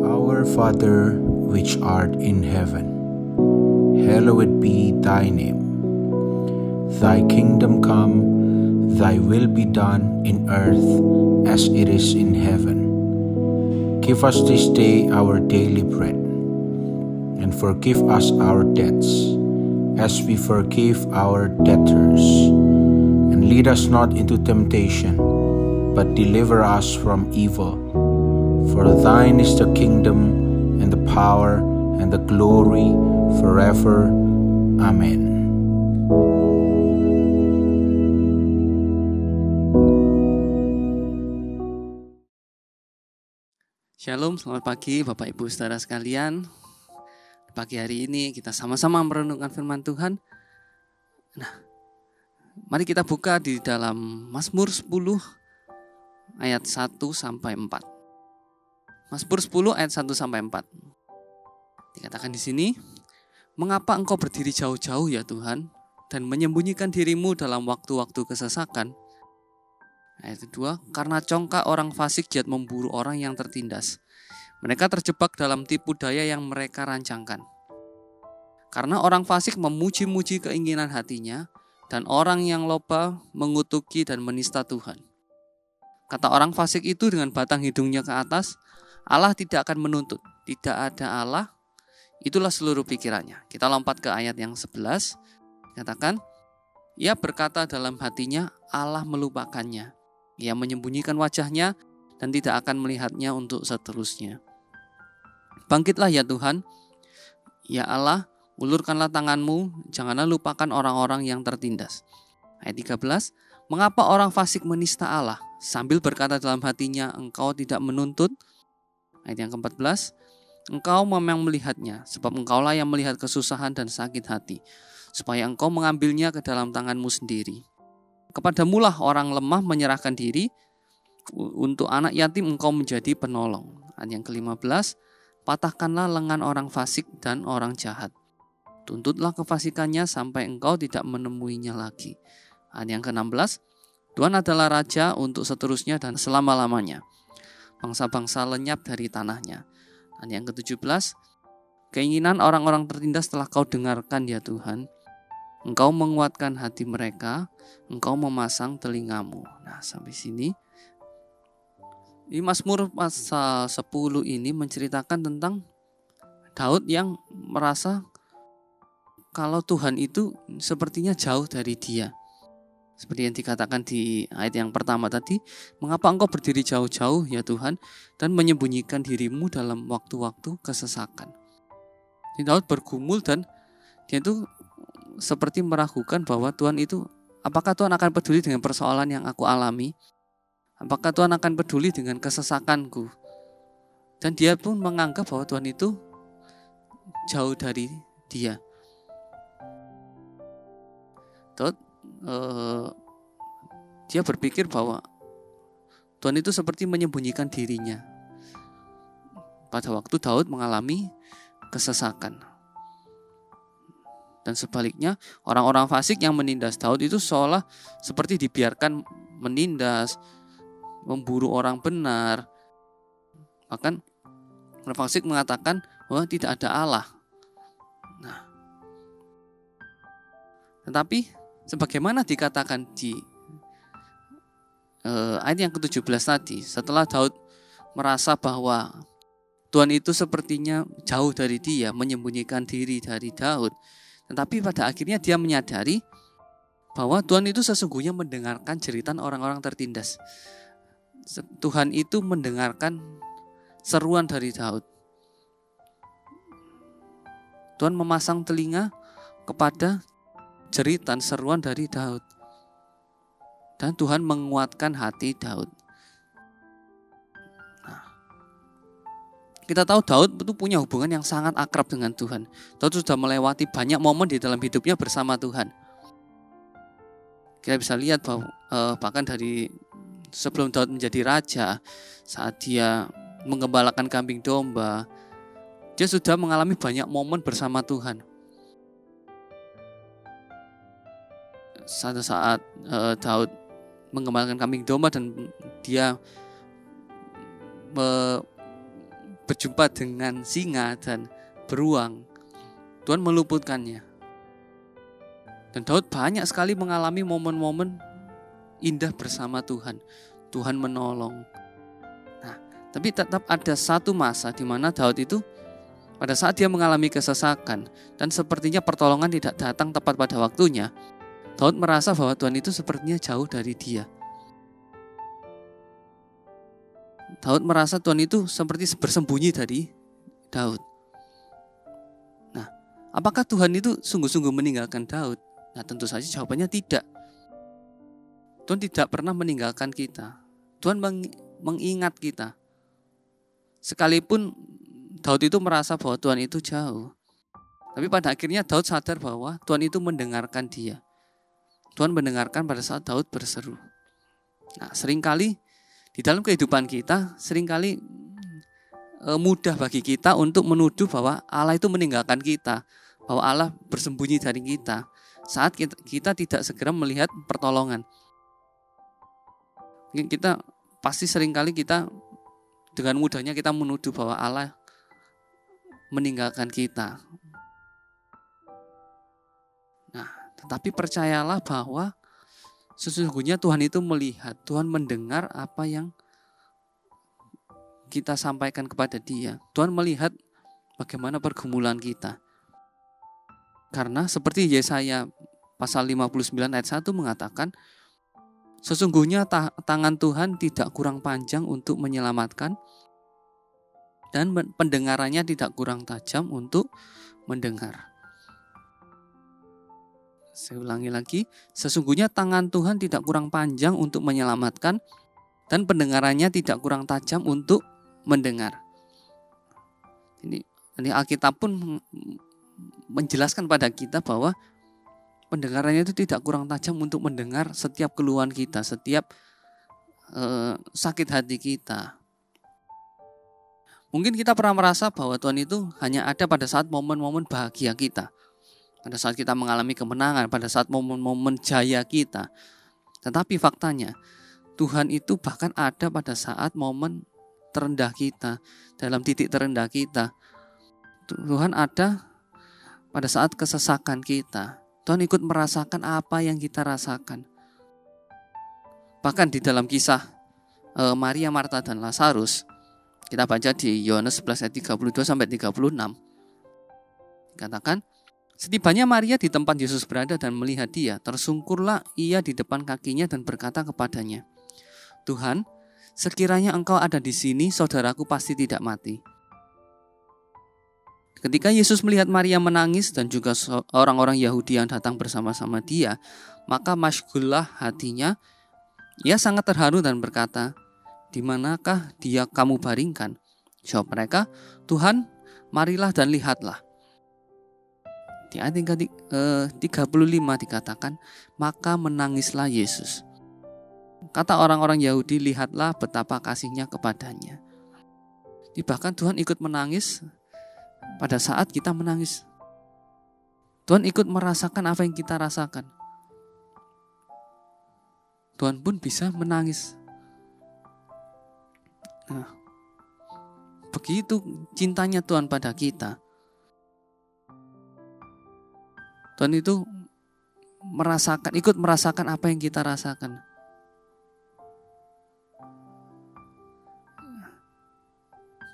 Our Father, which art in heaven, hallowed be thy name. Thy kingdom come, thy will be done in earth as it is in heaven. Give us this day our daily bread, and forgive us our debts, as we forgive our debtors. And lead us not into temptation, but deliver us from evil. For thine is the kingdom, and the power, and the glory, forever. Amen. Shalom, selamat pagi Bapak Ibu Saudara sekalian. Pagi hari ini kita sama-sama merenungkan firman Tuhan. Nah, mari kita buka di dalam Mazmur 10 ayat 1 sampai 4. Mazmur 10 ayat 1 sampai 4. Dikatakan di sini, mengapa engkau berdiri jauh-jauh ya Tuhan, dan menyembunyikan dirimu dalam waktu-waktu kesesakan? Ayat 2, karena congkak orang fasik giat memburu orang yang tertindas. Mereka terjebak dalam tipu daya yang mereka rancangkan. Karena orang fasik memuji-muji keinginan hatinya, dan orang yang loba mengutuki dan menista Tuhan. Kata orang fasik itu dengan batang hidungnya ke atas, Allah tidak akan menuntut, tidak ada Allah, itulah seluruh pikirannya. Kita lompat ke ayat yang 11, katakan, ia berkata dalam hatinya, Allah melupakannya. Ia menyembunyikan wajahnya dan tidak akan melihatnya untuk seterusnya. Bangkitlah ya Tuhan, ya Allah, ulurkanlah tanganmu, janganlah lupakan orang-orang yang tertindas. Ayat 13, mengapa orang fasik menista Allah, sambil berkata dalam hatinya, engkau tidak menuntut? Ayat yang ke-14, Engkau memang melihatnya, sebab engkaulah yang melihat kesusahan dan sakit hati, supaya engkau mengambilnya ke dalam tanganmu sendiri. Kepadamulah orang lemah menyerahkan diri, untuk anak yatim engkau menjadi penolong. Ayat yang ke-15, patahkanlah lengan orang fasik dan orang jahat. Tuntutlah kefasikannya sampai engkau tidak menemuinya lagi. Ayat yang ke-16, Tuhan adalah Raja untuk seterusnya dan selama-lamanya. Bangsa-bangsa lenyap dari tanahnya. Ayat yang ke-17, keinginan orang-orang tertindas telah kau dengarkan ya Tuhan. Engkau menguatkan hati mereka, engkau memasang telingamu. Nah, sampai sini. Di Mazmur pasal 10 ini menceritakan tentang Daud yang merasa kalau Tuhan itu sepertinya jauh dari dia. Seperti yang dikatakan di ayat yang pertama tadi, mengapa engkau berdiri jauh-jauh ya Tuhan dan menyembunyikan dirimu dalam waktu-waktu kesesakan. Daud bergumul dan dia itu seperti meragukan bahwa Tuhan itu, apakah Tuhan akan peduli dengan persoalan yang aku alami? Apakah Tuhan akan peduli dengan kesesakanku? Dan dia pun menganggap bahwa Tuhan itu jauh dari dia. Daud dia berpikir bahwa Tuhan itu seperti menyembunyikan dirinya pada waktu Daud mengalami kesesakan. Dan sebaliknya, orang-orang fasik yang menindas Daud itu seolah seperti dibiarkan menindas, memburu orang benar. Bahkan orang fasik mengatakan bahwa tidak ada Allah. Nah, tetapi sebagaimana dikatakan di ayat yang ke-17 tadi, setelah Daud merasa bahwa Tuhan itu sepertinya jauh dari dia, menyembunyikan diri dari Daud, tetapi pada akhirnya dia menyadari bahwa Tuhan itu sesungguhnya mendengarkan jeritan orang-orang tertindas. Tuhan itu mendengarkan seruan dari Daud. Tuhan memasang telinga kepada jeritan seruan dari Daud. Dan Tuhan menguatkan hati Daud. Nah, kita tahu Daud itu punya hubungan yang sangat akrab dengan Tuhan. Daud sudah melewati banyak momen di dalam hidupnya bersama Tuhan. Kita bisa lihat bahwa bahkan dari sebelum Daud menjadi raja, saat dia menggembalakan kambing domba, dia sudah mengalami banyak momen bersama Tuhan. Satu saat Daud menggembalakan kambing domba dan dia berjumpa dengan singa dan beruang, Tuhan meluputkannya. Dan Daud banyak sekali mengalami momen-momen indah bersama Tuhan. Tuhan menolong. Nah, tapi tetap ada satu masa di mana Daud itu pada saat dia mengalami kesesakan dan sepertinya pertolongan tidak datang tepat pada waktunya, Daud merasa bahwa Tuhan itu sepertinya jauh dari dia. Daud merasa Tuhan itu seperti bersembunyi dari Daud. Nah, apakah Tuhan itu sungguh-sungguh meninggalkan Daud? Nah, tentu saja jawabannya tidak. Tuhan tidak pernah meninggalkan kita. Tuhan mengingat kita. Sekalipun Daud itu merasa bahwa Tuhan itu jauh, tapi pada akhirnya Daud sadar bahwa Tuhan itu mendengarkan dia. Tuhan mendengarkan pada saat Daud berseru. Nah, seringkali di dalam kehidupan kita, seringkali mudah bagi kita untuk menuduh bahwa Allah itu meninggalkan kita, bahwa Allah bersembunyi dari kita saat kita tidak segera melihat pertolongan. Kita pasti seringkali kita dengan mudahnya kita menuduh bahwa Allah meninggalkan kita. Nah, tetapi percayalah bahwa sesungguhnya Tuhan itu melihat, Tuhan mendengar apa yang kita sampaikan kepada Dia. Tuhan melihat bagaimana pergumulan kita. Karena seperti Yesaya pasal 59 ayat 1 mengatakan, sesungguhnya tangan Tuhan tidak kurang panjang untuk menyelamatkan, dan pendengarannya tidak kurang tajam untuk mendengar. Saya ulangi lagi, sesungguhnya tangan Tuhan tidak kurang panjang untuk menyelamatkan, dan pendengarannya tidak kurang tajam untuk mendengar. Ini Alkitab pun menjelaskan pada kita bahwa pendengarannya itu tidak kurang tajam untuk mendengar setiap keluhan kita, setiap sakit hati kita. Mungkin kita pernah merasa bahwa Tuhan itu hanya ada pada saat momen-momen bahagia kita, pada saat kita mengalami kemenangan, pada saat momen-momen jaya kita. Tetapi faktanya Tuhan itu bahkan ada pada saat momen terendah kita, dalam titik terendah kita. Tuhan ada pada saat kesesakan kita. Tuhan ikut merasakan apa yang kita rasakan. Bahkan di dalam kisah Maria, Marta, dan Lazarus, kita baca di Yohanes 11 ayat 32 sampai 36. Katakan, setibanya Maria di tempat Yesus berada dan melihat dia, tersungkurlah ia di depan kakinya dan berkata kepadanya, Tuhan, sekiranya engkau ada di sini, saudaraku pasti tidak mati. Ketika Yesus melihat Maria menangis dan juga orang-orang Yahudi yang datang bersama-sama dia, maka masyghullah hatinya. Ia sangat terharu dan berkata, di manakah dia kamu baringkan? Jawab mereka, Tuhan, marilah dan lihatlah. Di ayat 35 dikatakan, maka menangislah Yesus. Kata orang-orang Yahudi, lihatlah betapa kasihnya kepadanya. Bahkan Tuhan ikut menangis pada saat kita menangis. Tuhan ikut merasakan apa yang kita rasakan. Tuhan pun bisa menangis. Nah, begitu cintanya Tuhan pada kita. Tuhan itu ikut merasakan apa yang kita rasakan.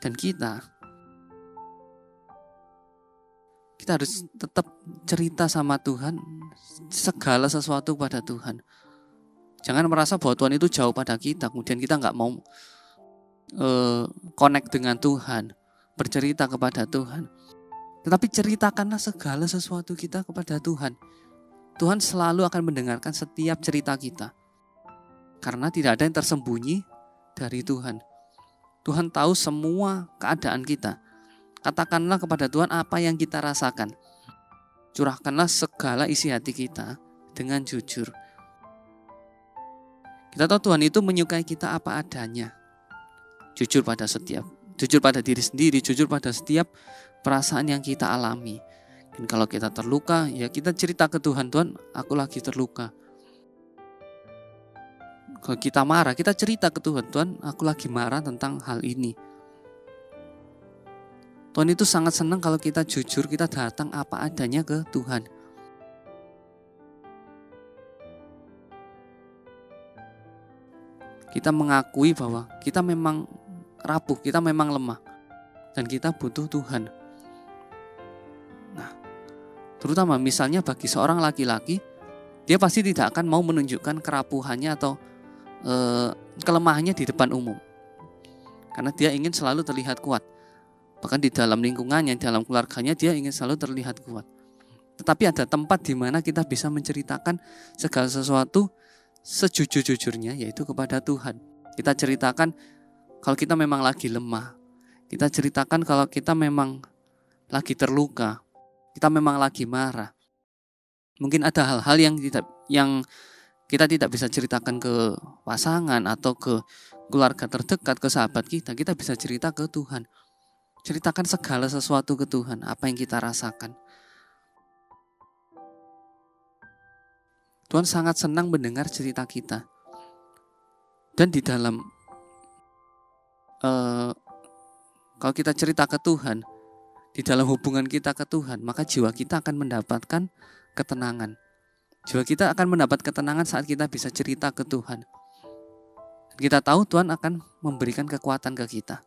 Dan kita harus tetap cerita sama Tuhan, segala sesuatu pada Tuhan. Jangan merasa bahwa Tuhan itu jauh pada kita, kemudian kita gak mau connect dengan Tuhan, bercerita kepada Tuhan. Tetapi ceritakanlah segala sesuatu kita kepada Tuhan. Tuhan selalu akan mendengarkan setiap cerita kita, karena tidak ada yang tersembunyi dari Tuhan. Tuhan tahu semua keadaan kita. Katakanlah kepada Tuhan apa yang kita rasakan. Curahkanlah segala isi hati kita dengan jujur. Kita tahu Tuhan itu menyukai kita apa adanya. Jujur pada diri sendiri, jujur pada setiap perasaan yang kita alami. Dan kalau kita terluka, ya kita cerita ke Tuhan, Tuhan, aku lagi terluka. Kalau kita marah, kita cerita ke Tuhan, Tuhan, aku lagi marah tentang hal ini. Tuhan itu sangat senang kalau kita jujur, kita datang apa adanya ke Tuhan. Kita mengakui bahwa kita memang rapuh, kita memang lemah, dan kita butuh Tuhan. Nah, terutama misalnya bagi seorang laki-laki, dia pasti tidak akan mau menunjukkan kerapuhannya atau kelemahannya di depan umum, karena dia ingin selalu terlihat kuat. Bahkan di dalam lingkungannya, dalam keluarganya, dia ingin selalu terlihat kuat. Tetapi ada tempat di mana kita bisa menceritakan segala sesuatu sejujur-jujurnya, yaitu kepada Tuhan. Kita ceritakan kalau kita memang lagi lemah. Kita ceritakan kalau kita memang lagi terluka. Kita memang lagi marah. Mungkin ada hal-hal yang kita tidak bisa ceritakan ke pasangan atau ke keluarga terdekat, ke sahabat kita. Kita bisa cerita ke Tuhan. Ceritakan segala sesuatu ke Tuhan, apa yang kita rasakan. Tuhan sangat senang mendengar cerita kita. Dan di dalam kalau kita cerita ke Tuhan, di dalam hubungan kita ke Tuhan, maka jiwa kita akan mendapatkan ketenangan. Jiwa kita akan mendapat ketenangan saat kita bisa cerita ke Tuhan. Kita tahu Tuhan akan memberikan kekuatan ke kita.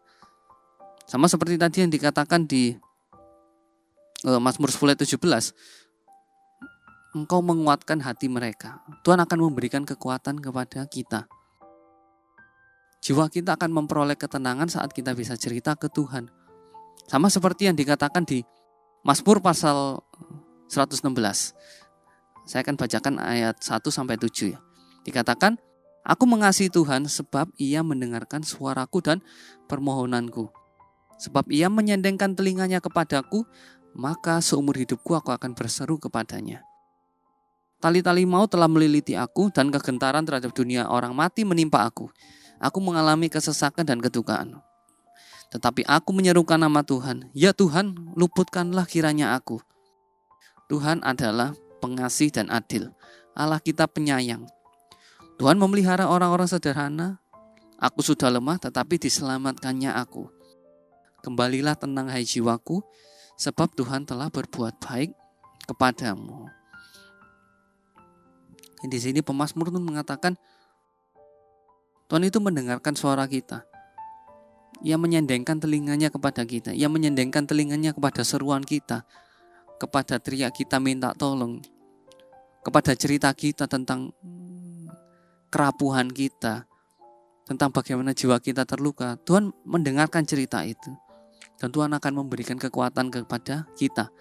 Sama seperti tadi yang dikatakan di Mazmur 10 ayat 17. Engkau menguatkan hati mereka. Tuhan akan memberikan kekuatan kepada kita. Jiwa kita akan memperoleh ketenangan saat kita bisa cerita ke Tuhan. Sama seperti yang dikatakan di Mazmur pasal 116. Saya akan bacakan ayat 1-7 ya. Dikatakan, aku mengasihi Tuhan sebab ia mendengarkan suaraku dan permohonanku. Sebab ia menyendengkan telinganya kepadaku, maka seumur hidupku aku akan berseru kepadanya. Tali-tali maut telah meliliti aku, dan kegentaran terhadap dunia orang mati menimpa aku. Aku mengalami kesesakan dan kedukaan. Tetapi aku menyerukan nama Tuhan. Ya Tuhan, luputkanlah kiranya aku. Tuhan adalah pengasih dan adil. Allah kita penyayang. Tuhan memelihara orang-orang sederhana. Aku sudah lemah, tetapi diselamatkannya aku. Kembalilah tenang hai jiwaku, sebab Tuhan telah berbuat baik kepadamu. Di sini pemazmur itu mengatakan Tuhan itu mendengarkan suara kita. Ia menyendengkan telinganya kepada kita. Ia menyendengkan telinganya kepada seruan kita, kepada teriak kita minta tolong, kepada cerita kita tentang kerapuhan kita, tentang bagaimana jiwa kita terluka. Tuhan mendengarkan cerita itu. Dan Tuhan akan memberikan kekuatan kepada kita,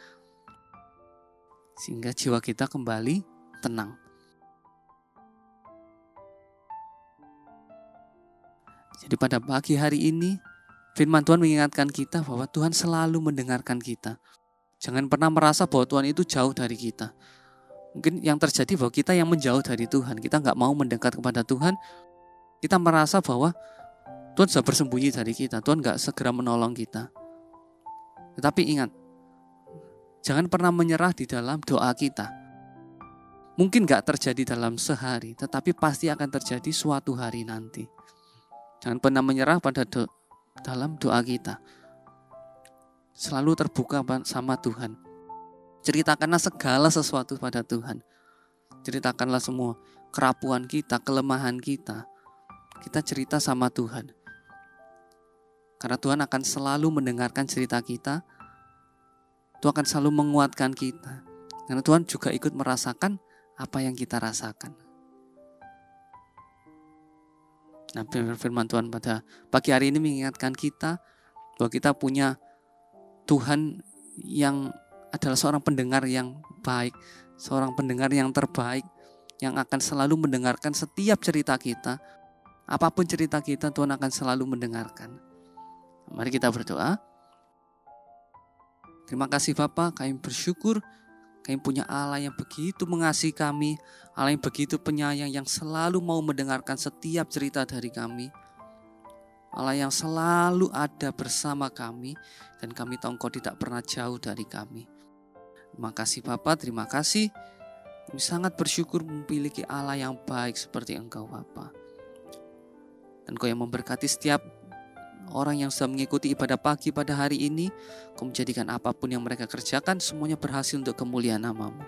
sehingga jiwa kita kembali tenang. Jadi pada pagi hari ini, firman Tuhan mengingatkan kita bahwa Tuhan selalu mendengarkan kita. Jangan pernah merasa bahwa Tuhan itu jauh dari kita. Mungkin yang terjadi bahwa kita yang menjauh dari Tuhan. Kita gak mau mendekat kepada Tuhan. Kita merasa bahwa Tuhan sudah bersembunyi dari kita. Tuhan gak segera menolong kita. Tetapi ingat, jangan pernah menyerah di dalam doa kita. Mungkin gak terjadi dalam sehari, tetapi pasti akan terjadi suatu hari nanti. Jangan pernah menyerah pada dalam doa kita. Selalu terbuka sama Tuhan. Ceritakanlah segala sesuatu pada Tuhan. Ceritakanlah semua kerapuhan kita, kelemahan kita. Kita cerita sama Tuhan. Karena Tuhan akan selalu mendengarkan cerita kita. Tuhan akan selalu menguatkan kita. Karena Tuhan juga ikut merasakan apa yang kita rasakan. Nah, firman Tuhan pada pagi hari ini mengingatkan kita bahwa kita punya Tuhan yang adalah seorang pendengar yang baik, seorang pendengar yang terbaik, yang akan selalu mendengarkan setiap cerita kita. Apapun cerita kita, Tuhan akan selalu mendengarkan. Mari kita berdoa. Terima kasih Bapa, kami bersyukur kami punya Allah yang begitu mengasihi kami, Allah yang begitu penyayang, yang selalu mau mendengarkan setiap cerita dari kami. Allah yang selalu ada bersama kami, dan kami tahu Engkau tidak pernah jauh dari kami. Terima kasih Bapa, terima kasih. Kami sangat bersyukur memiliki Allah yang baik seperti Engkau Bapa. Dan Engkau yang memberkati setiap orang yang sudah mengikuti ibadah pagi pada hari ini. Kau menjadikan apapun yang mereka kerjakan semuanya berhasil untuk kemuliaan nama-Mu.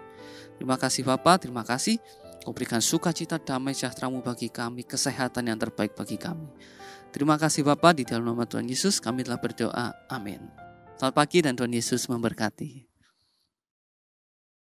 Terima kasih Bapa, terima kasih. Kau berikan sukacita, damai sejahtera-Mu bagi kami, kesehatan yang terbaik bagi kami. Terima kasih Bapa, di dalam nama Tuhan Yesus kami telah berdoa. Amin. Selamat pagi dan Tuhan Yesus memberkati.